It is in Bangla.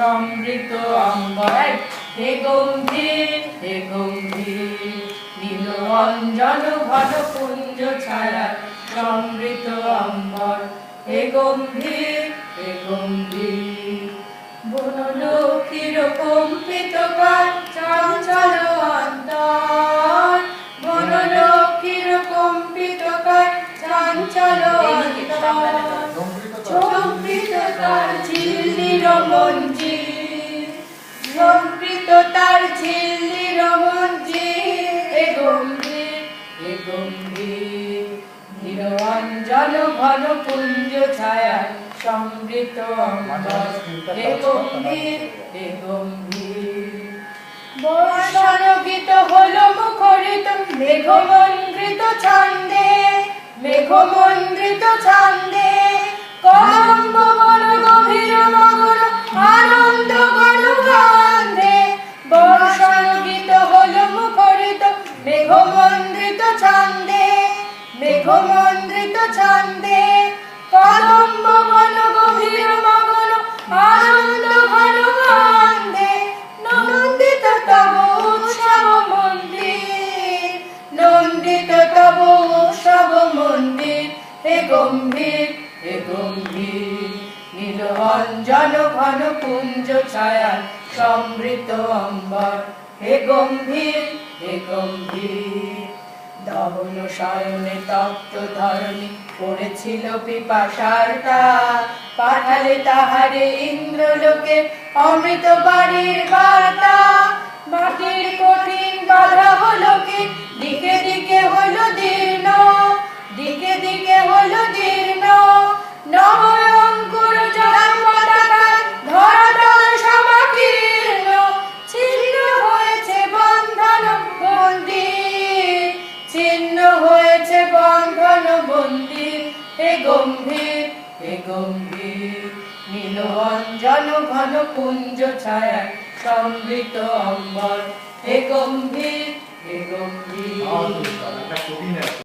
সমৃত অম্বর হে গম্ভীর নীল অঞ্জন ঘন পুঞ্জ ছায়া সমৃত অম্বর হে গম্ভীর বনলক্ষ্মীর কম্পিত কার চঞ্চল অন্তর বনলক্ষ্মীর কম্পিত কার চঞ্চল অন্তর চম্পিত তার ঝিল্লির মঞ্জির চম্পিত তার ঝিল্লির মঞ্জির হে গম্ভীর নীল অঞ্জন ঘন পুঞ্জ ছায়া সমৃত অম্বর হে গম্ভীর বর্ষণ গীত হলো মুখরিত মেঘমন্দ্রিত ছন্দে কদম্ব বন গভীর মগন আনন্দ গণ গান্ধে বর্ষণ গীত হলো মুখরিত মেঘমন্দ্রিত ছন্দে কদম্ব বন গভীর মগন আনন্দ ঘন গান্ধে নন্দিত তব উৎসব মন্দির হে গম্ভীর নীল অঞ্জন ঘন পুঞ্জ ছায়া সমৃত অম্বর হে গম্ভীর দহন শয়নে তপ্ত ধরণী পড়েছিল পিপাসার্তা পাঠালে তাহারে ইন্দ্রলোকে অমৃত বাড়ির বার্তা মাটির কঠিন বাধা হলো কি দিকে দিকে হলো দীর্ণ নময় অঙ্কুর জয় পতাকা ধরাতল সমাকীর্ণ ছিন্ন হয়েছে বন্ধন বন্দির হে গম্ভীর নীল অঞ্জন ঘন পুঞ্জ ছায়া সমৃত অম্বর হে গম্ভীর